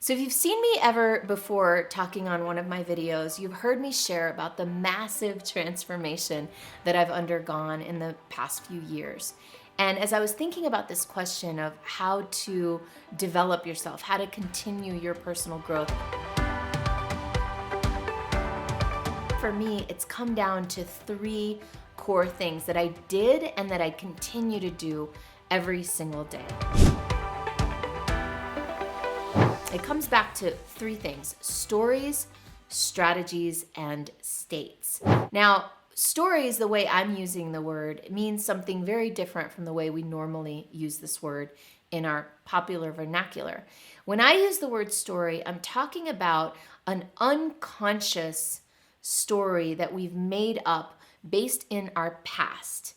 So if you've seen me ever before talking on one of my videos, you've heard me share about the massive transformation that I've undergone in the past few years. And as I was thinking about this question of how to develop yourself, how to continue your personal growth, for me, it's come down to three core things that I did and that I continue to do every single day. It comes back to three things: stories, strategies, and states. Now, stories, the way I'm using the word, means something very different from the way we normally use this word in our popular vernacular. When I use the word story, I'm talking about an unconscious story that we've made up based in our past.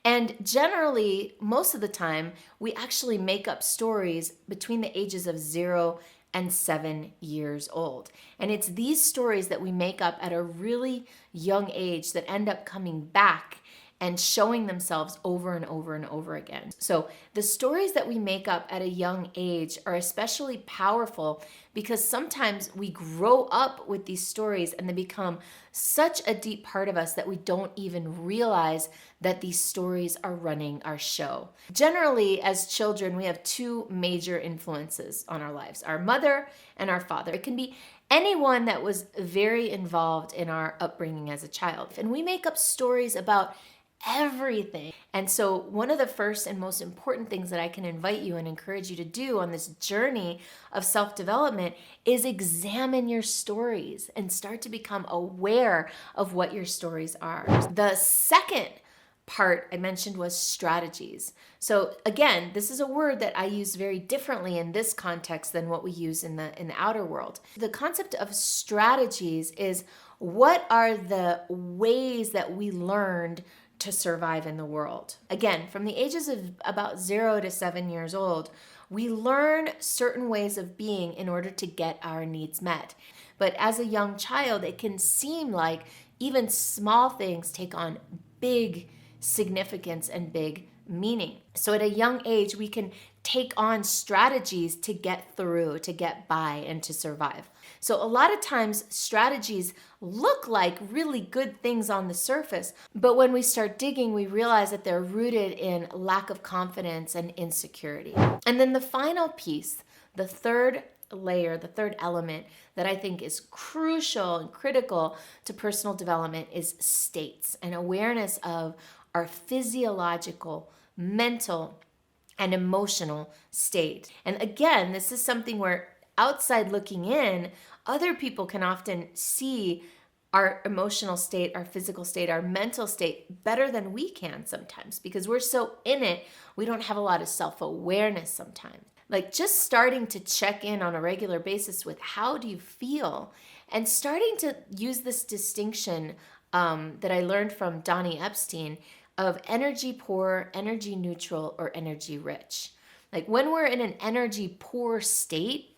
And generally, most of the time, we actually make up stories between the ages of 0 and 7 years old. And it's these stories that we make up at a really young age that end up coming back and showing themselves over and over and over again. So the stories that we make up at a young age are especially powerful because sometimes we grow up with these stories and they become such a deep part of us that we don't even realize that these stories are running our show. Generally, as children, we have two major influences on our lives: our mother and our father. It can be anyone that was very involved in our upbringing as a child. And we make up stories about everything. And so one of the first and most important things that I can invite you and encourage you to do on this journey of self-development is examine your stories and start to become aware of what your stories are. The second part I mentioned was strategies. So again, this is a word that I use very differently in this context than what we use in the outer world. The concept of strategies is, what are the ways that we learned to survive in the world? Again, from the ages of about 0 to 7 years old, we learn certain ways of being in order to get our needs met. But as a young child, it can seem like even small things take on big significance and big meaning. So at a young age, we can take on strategies to get through, to get by, and to survive. So a lot of times strategies look like really good things on the surface, but when we start digging, we realize that they're rooted in lack of confidence and insecurity. And then the final piece, the third layer, the third element that I think is crucial and critical to personal development is states and awareness of our physiological, mental, and emotional state. And again, this is something where outside looking in, other people can often see our emotional state, our physical state, our mental state better than we can sometimes because we're so in it, we don't have a lot of self-awareness sometimes. Like just starting to check in on a regular basis with how do you feel, and starting to use this distinction that I learned from Donnie Epstein of energy poor, energy neutral, or energy rich. Like when we're in an energy poor state,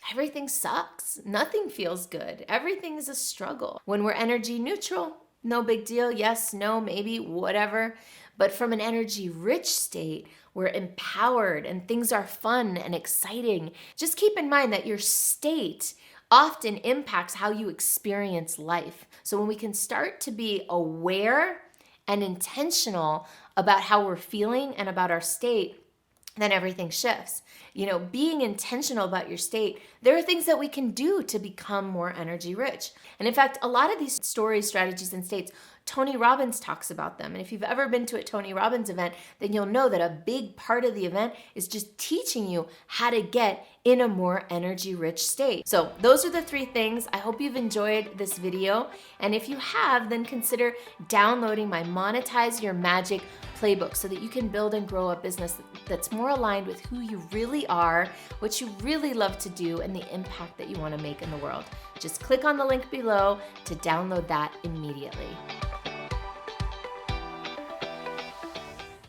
everything sucks. Nothing feels good. Everything is a struggle. When we're energy neutral, no big deal. Yes, no, maybe, whatever. But from an energy rich state, we're empowered and things are fun and exciting. Just keep in mind that your state often impacts how you experience life. So when we can start to be aware and intentional about how we're feeling and about our state, then everything shifts. You know, being intentional about your state, there are things that we can do to become more energy rich. And in fact, a lot of these stories, strategies, and states, Tony Robbins talks about them. And if you've ever been to a Tony Robbins event, then you'll know that a big part of the event is just teaching you how to get in a more energy rich state. So those are the three things. I hope you've enjoyed this video. And if you have, then consider downloading my Monetize Your Magic playbook so that you can build and grow a business that's more aligned with who you really are, what you really love to do, and the impact that you want to make in the world. Just click on the link below to download that immediately.